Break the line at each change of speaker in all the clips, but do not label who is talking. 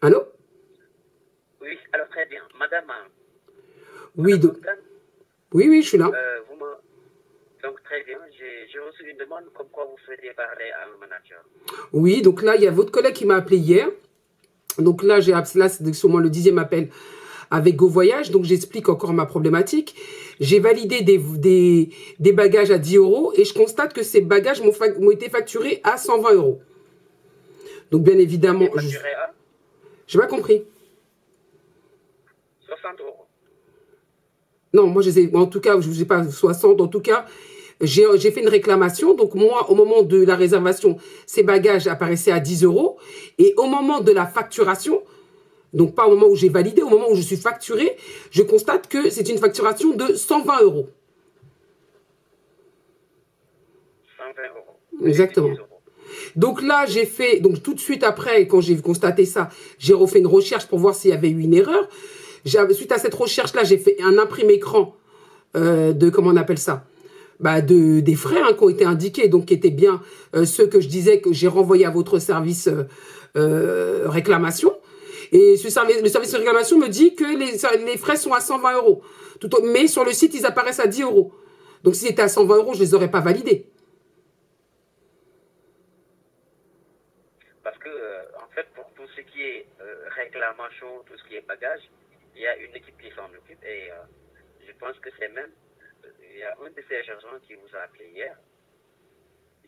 Allô?
Oui, alors très bien. Madame,
Oui,
Madame Morgan,
oui, je suis là.
vous me... Donc très bien, j'ai reçu une demande comme quoi vous souhaitez parler à un manager.
Oui, donc là, il y a votre collègue qui m'a appelé hier. Donc là, là, c'est sûrement le 10e appel avec Go Voyage. Donc j'explique encore ma problématique. J'ai validé des bagages à 10 euros et je constate que ces bagages m'ont été facturés à 120 euros. Donc bien
Vous
évidemment,
étiez facturé à
j'ai pas compris.
60 euros.
Non, moi, en tout cas, je ne sais pas 60, en tout cas, j'ai fait une réclamation. Donc, moi, au moment de la réservation, ces bagages apparaissaient à 10 euros. Et au moment de la facturation, donc pas au moment où j'ai validé, au moment où je suis facturé, je constate que c'est une facturation de 120 euros.
120 euros, au lieu de
Exactement.
10 euros.
Donc là, j'ai fait, donc tout de suite après, quand j'ai constaté ça, j'ai refait une recherche pour voir s'il y avait eu une erreur. Suite à cette recherche-là, j'ai fait un imprimé écran de, comment on appelle ça, des frais qui ont été indiqués, donc qui étaient bien ceux que je disais que j'ai renvoyés à votre service réclamation. Et le service de réclamation me dit que les frais sont à 120 euros. Mais sur le site, ils apparaissent à 10 euros. Donc s'ils étaient à 120 euros, je ne les aurais pas validés.
Parce que, en fait, pour tout ce qui est réclamation, tout ce qui est bagage, il y a une équipe qui s'en occupe et je pense que c'est même, il y a un de ces agents qui vous a appelé hier.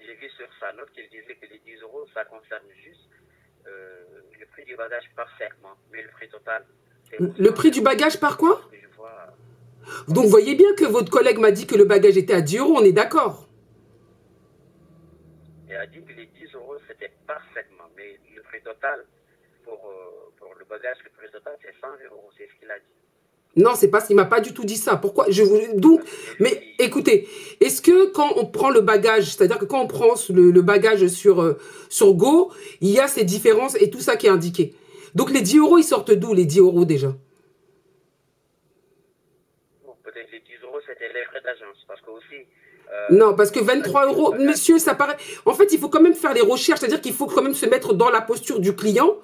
J'ai vu sur sa note qu'il disait que les 10 euros, ça concerne juste le prix du bagage par segment, mais le prix total, c'est pour
Le
120
prix du
euros.
bagage par
C'est
quoi?
ce que je vois.
Donc vous voyez bien que votre collègue m'a dit que le bagage était à 10 euros, on est d'accord?
Il a dit que les 10 euros, c'était par segment, mais le prix total pour le bagage, le prix total, c'est 120 euros, c'est ce qu'il a dit.
Non, c'est pas, il m'a pas du tout dit ça. Pourquoi donc,
Parce que j'ai vu
mais écoutez, est-ce que quand on prend le bagage, c'est-à-dire que quand on prend le bagage sur Go, il y a ces différences et tout ça qui est indiqué. Donc les 10 euros, ils sortent d'où les 10 euros déjà?
bon, peut-être les 10 euros, c'était les frais d'agence, parce que aussi,
Non, parce que
pour
23
valider le
euros,
bagage,
monsieur, ça paraît. En fait, il faut quand même faire les recherches, c'est-à-dire qu'il faut quand même se mettre dans la posture du client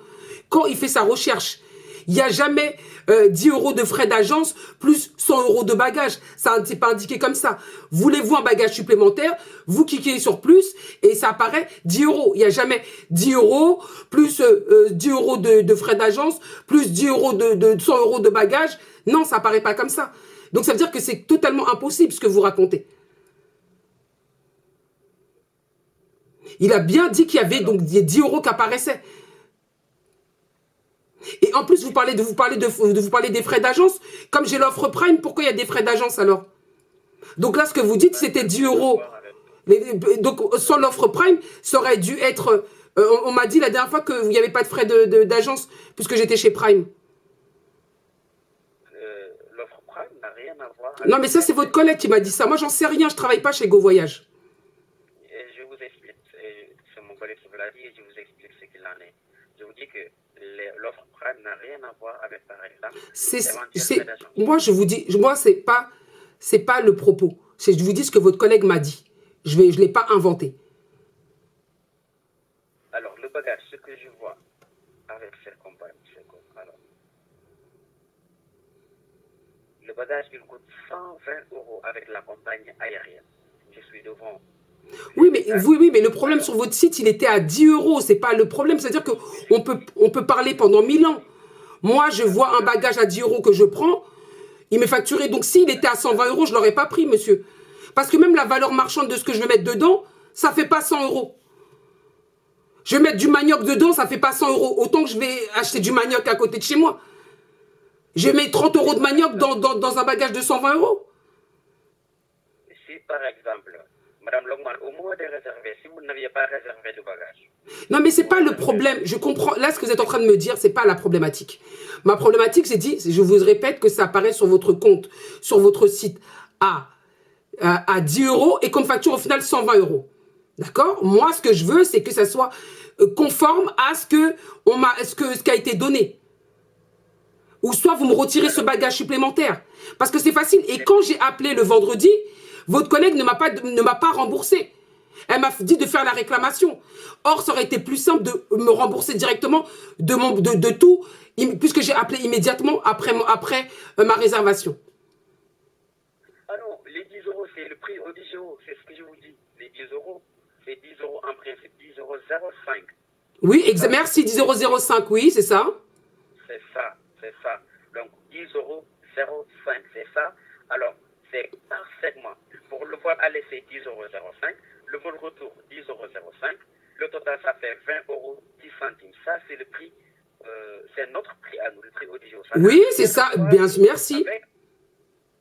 quand il fait sa recherche. Il n'y a jamais 10 euros de frais d'agence plus 100 euros de bagage. Ça, c'est pas indiqué comme ça. Voulez-vous un bagage supplémentaire? Vous cliquez sur plus et ça apparaît 10 euros. Il n'y a jamais 10 euros plus 10 euros de frais d'agence plus 10 euros de 100 euros de bagage. Non, ça apparaît pas comme ça. Donc ça veut dire que c'est totalement impossible ce que vous racontez. Il a bien dit qu'il y avait
alors,
donc des 10 euros qui apparaissaient. Et en plus, vous parlez des frais d'agence. Comme j'ai l'offre Prime, pourquoi il y a des frais d'agence alors? Donc là, ce que vous dites,
ça,
c'était
ça n'a
10
rien à
euros.
voir avec.
Donc sans l'offre Prime, ça aurait dû être... on m'a dit la dernière fois qu'il n'y avait pas de frais d'agence puisque j'étais chez Prime.
L'offre Prime n'a rien à voir
Non,
avec
mais ça,
les
c'est
frais
votre collègue qui m'a dit
supplémentaires.
ça. Moi, j'en sais rien. Je travaille pas chez Go Voyage.
Et je vous explique, c'est mon collègue qui vous l'a dit et je vous explique ce qu'il en est. Je vous dis que l'offre Prime n'a rien à voir avec, par exemple, d'éventuels frais d'agence.
Moi, je vous dis, moi, c'est pas le propos. Je vous dis ce que votre collègue m'a dit. Je l'ai pas inventé.
Alors, le bagage, ce que je vois avec cette compagnie, c'est que, alors, le bagage, il coûte 120 euros avec la compagnie aérienne. Je suis devant les détails.
Oui, mais le problème
Alors,
sur votre site, il était à 10 euros. C'est pas le problème. C'est-à-dire qu'on peut,
oui,
on peut parler pendant 1000 ans.
oui,
Moi, je vois un bagage à 10 euros que je prends. Il m'est facturé. Donc, s'il était à 120 euros, je l'aurais pas pris, monsieur. Parce que même la valeur marchande de ce que je vais mettre dedans, ça fait pas 100 euros. Je vais mettre du manioc dedans, ça fait pas 100 euros. Autant que je vais acheter du manioc à côté de chez moi. Je mets 30 euros
si
de
par
manioc
exemple,
dans un bagage de 120 euros.
si par exemple, Madame Longman, au moment de réserver, si vous n'aviez pas réservé de bagage,
Non, mais c'est
vous
pas le
réservez
problème.
avec
Je comprends. Là, ce que vous êtes en train de me dire, c'est pas la problématique. Ma problématique, c'est dit, je vous répète que ça apparaît sur votre compte, sur votre site, à 10 euros et comme facture au final 120 euros. D'accord? Moi, ce que je veux, c'est que ça soit conforme à ce qui a été donné. Ou soit vous me retirez ce
alors,
bagage supplémentaire. Parce que c'est facile. Et
c'est
quand j'ai appelé le vendredi, votre collègue ne m'a pas remboursé. Elle m'a dit de faire la réclamation. Or, ça aurait été plus simple de me rembourser directement de tout, puisque j'ai appelé immédiatement après ma réservation.
Ah non, les 10 euros, c'est le prix au 10 euros, c'est ce que je vous dis. Les 10 euros, c'est 10 euros en principe, 10 euros 05.
Oui, merci, 10,05 €, oui, c'est ça.
C'est ça, c'est ça. Donc, 10 euros 05, c'est ça. Alors, c'est par segment. Pour le vol aller, c'est 10 euros 05. Le vol retour, 10 euros 05. Le total, ça fait 20 euros 10 centimes. Ça, c'est le prix, c'est notre prix à nous, le prix au 10 euros.
Oui, c'est ça, bien, merci.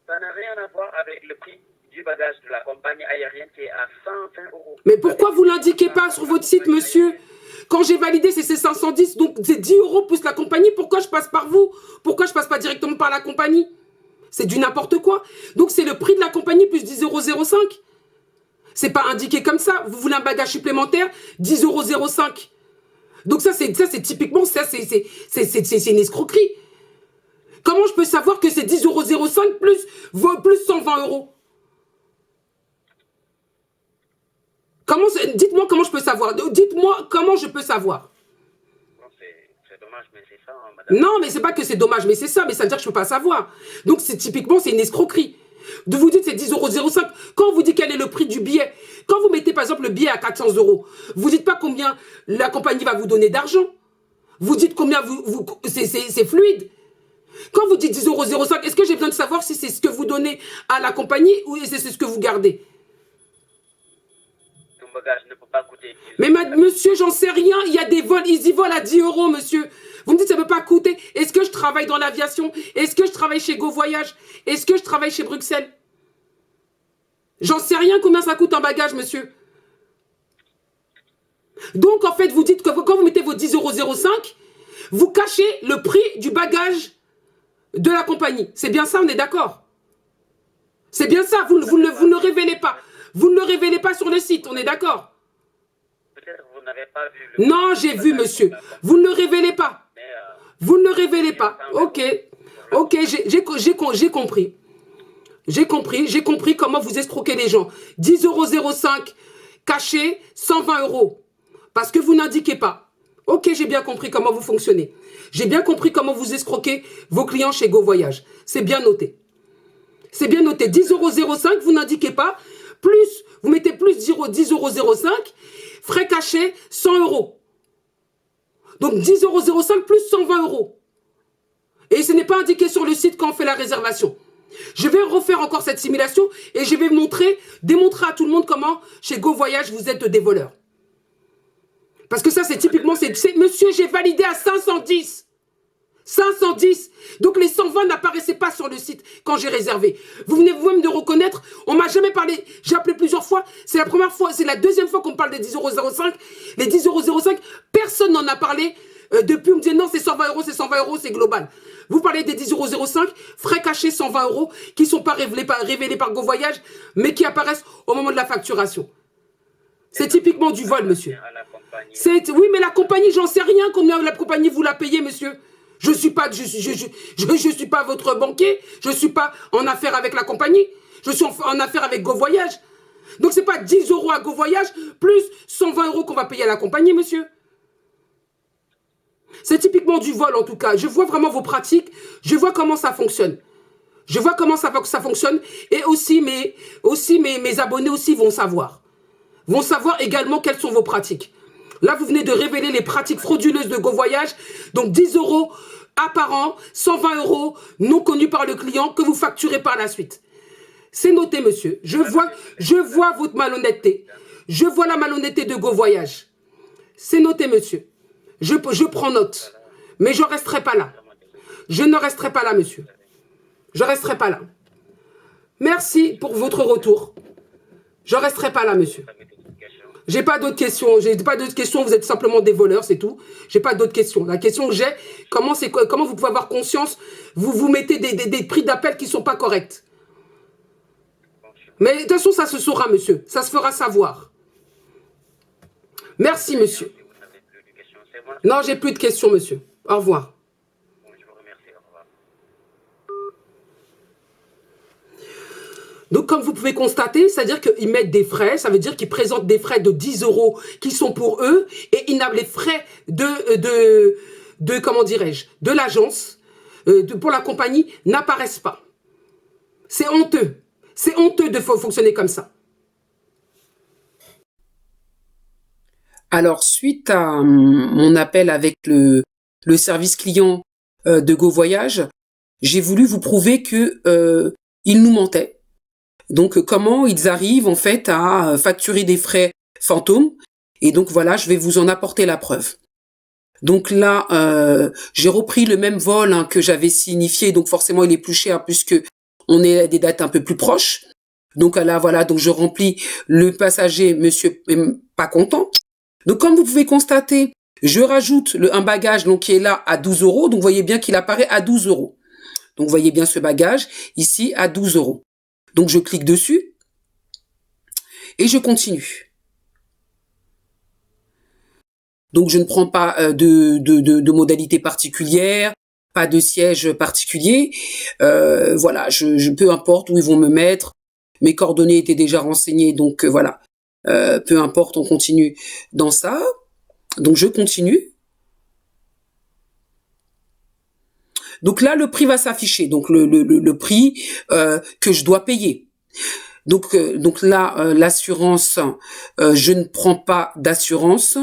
Ça n'a rien à voir avec le prix du bagage de la compagnie aérienne qui est à 120 euros.
Mais pourquoi vous ne l'indiquez pas sur votre site, monsieur? Quand j'ai validé, c'est 510, donc c'est 10 € plus la compagnie. Pourquoi je passe par vous? Pourquoi je passe pas directement par la compagnie? C'est du n'importe quoi. Donc c'est le prix de la compagnie plus 10,05 €. C'est pas indiqué comme ça. Vous voulez un bagage supplémentaire, 10,05 €. Donc ça c'est typiquement, ça c'est une escroquerie. Comment je peux savoir que c'est 10,05 € plus 120 €? Dites-moi comment je peux savoir. Dites-moi comment je peux savoir.
C'est dommage, mais c'est ça, hein, madame.
Non, mais c'est pas que c'est dommage, mais c'est ça. Mais ça veut dire que je peux pas savoir. Donc typiquement, c'est une escroquerie. De vous dire c'est 10,05 €. Quand on vous dit quel est le prix du billet, quand vous mettez par exemple le billet à 400 €, vous dites pas combien la compagnie va vous donner d'argent. Vous dites combien c'est fluide. Quand vous dites 10,05 €, est-ce que j'ai besoin de savoir si c'est ce que vous donnez à la compagnie ou c'est ce que vous gardez?
Bagage ne peut pas coûter 10 €.
Mais monsieur, j'en sais rien. Il y a des vols, ils y volent à 10 €, monsieur. Vous me dites ça ne peut pas coûter. Est-ce que je travaille dans l'aviation? Est-ce que je travaille chez Go Voyage? Est-ce que je travaille chez Bruxelles? J'en sais rien combien ça coûte un bagage, monsieur. Donc, en fait, vous dites que quand vous mettez vos 10,05 €, vous cachez le prix du bagage de la compagnie. C'est bien ça, on est d'accord? C'est bien ça, vous ne le révélez pas. Vous ne le révélez pas sur le site, on est d'accord?
Peut-être vous n'avez pas vu.
Non, j'ai vu, monsieur. Vous ne le révélez pas. Vous ne le révélez pas. Ok. Ok, j'ai compris. J'ai compris comment vous escroquez les gens. 10,05 € caché, 120 €. Parce que vous n'indiquez pas. Ok, j'ai bien compris comment vous fonctionnez. J'ai bien compris comment vous escroquez vos clients chez Go Voyage. C'est bien noté. C'est bien noté. 10,05 €, vous n'indiquez pas. Plus, vous mettez plus 10,05 €, frais cachés, 100 €. Donc 10,05 € plus 120 €. Et ce n'est pas indiqué sur le site quand on fait la réservation. Je vais refaire encore cette simulation et je vais démontrer à tout le monde comment, chez Go Voyage, vous êtes des voleurs. Parce que ça, c'est typiquement, monsieur, j'ai validé à 510. 510. Donc les 120 n'apparaissaient pas sur le site quand j'ai réservé. Vous venez vous-même de reconnaître, on m'a jamais parlé, j'ai appelé plusieurs fois, c'est la première fois, c'est la deuxième fois qu'on me parle des 10,05 €. Les 10,05 €, personne n'en a parlé depuis, on me dit non, c'est 120 €, c'est 120 €, c'est global. Vous parlez des 10,05 €, frais cachés 120 € qui ne sont pas révélés par Go Voyage, mais qui apparaissent au moment de la facturation. C'est typiquement du vol, monsieur. Oui, mais la compagnie, j'en sais rien combien la compagnie vous l'a payé, monsieur. Je suis pas votre banquier, je suis pas en affaire avec la compagnie, je suis en affaire avec Go Voyage. Donc c'est pas 10 € à Go Voyage plus 120 € qu'on va payer à la compagnie, monsieur. C'est typiquement du vol en tout cas. Je vois vraiment vos pratiques, je vois comment ça fonctionne. Je vois comment ça fonctionne et aussi mes abonnés aussi vont savoir. Vont savoir également quelles sont vos pratiques. Là, vous venez de révéler les pratiques frauduleuses de Go Voyage. Donc 10 € apparents, 120 € non connus par le client que vous facturez par la suite. C'est noté, monsieur. Je vois votre malhonnêteté. Je vois la malhonnêteté de Go Voyage. C'est noté, monsieur. Je prends note. Mais je ne resterai pas là. Je ne resterai pas là, monsieur. Je ne resterai pas là. Merci pour votre retour. Je ne resterai pas là, monsieur. J'ai pas d'autres questions. J'ai pas d'autres questions. Vous êtes simplement des voleurs, c'est tout. J'ai pas d'autres questions. La question que j'ai, comment vous pouvez avoir conscience, vous mettez des prix d'appel qui sont pas corrects. Mais de toute façon, ça se saura, monsieur. Ça se fera savoir. Merci, monsieur. Non, j'ai plus de questions, monsieur. Au revoir. Donc, comme vous pouvez constater, c'est-à-dire qu'ils mettent des frais, ça veut dire qu'ils présentent des frais de 10 € qui sont pour eux, et ils n'ont les frais comment dirais-je, de l'agence, pour la compagnie, n'apparaissent pas. C'est honteux. C'est honteux de fonctionner comme ça.
Alors, suite à mon appel avec le service client de GoVoyage, j'ai voulu vous prouver que ils nous mentaient. Donc, comment ils arrivent en fait à facturer des frais fantômes. Et donc voilà, je vais vous en apporter la preuve. Donc là, j'ai repris le même vol que j'avais signifié, donc forcément il est plus cher puisque on est à des dates un peu plus proches. Donc là, voilà, donc je remplis le passager, monsieur est pas content. Donc comme vous pouvez constater, je rajoute un bagage donc qui est là à 12 €. Donc vous voyez bien qu'il apparaît à 12 €. Donc vous voyez bien ce bagage ici à 12 €. Donc je clique dessus et je continue. Donc je ne prends pas de modalité particulière, pas de siège particulier. Voilà, peu importe où ils vont me mettre. Mes coordonnées étaient déjà renseignées, donc voilà. Peu importe, on continue dans ça. Donc je continue. Donc là, le prix va s'afficher. Donc le prix que je dois payer. Donc là, l'assurance, je ne prends pas d'assurance.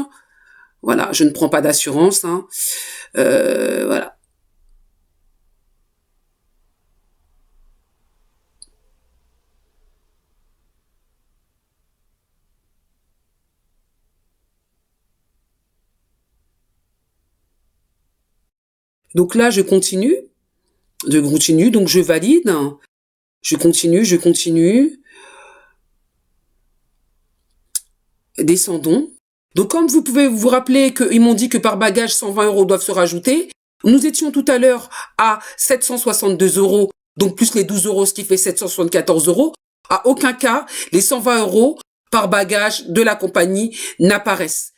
Voilà, je ne prends pas d'assurance. Voilà. Donc là, je continue, donc je valide, je continue, descendons. Donc comme vous pouvez vous rappeler qu'ils m'ont dit que par bagage 120 € doivent se rajouter, nous étions tout à l'heure à 762 €, donc plus les 12 €, ce qui fait 774 €. À aucun cas, les 120 € par bagage de la compagnie n'apparaissent.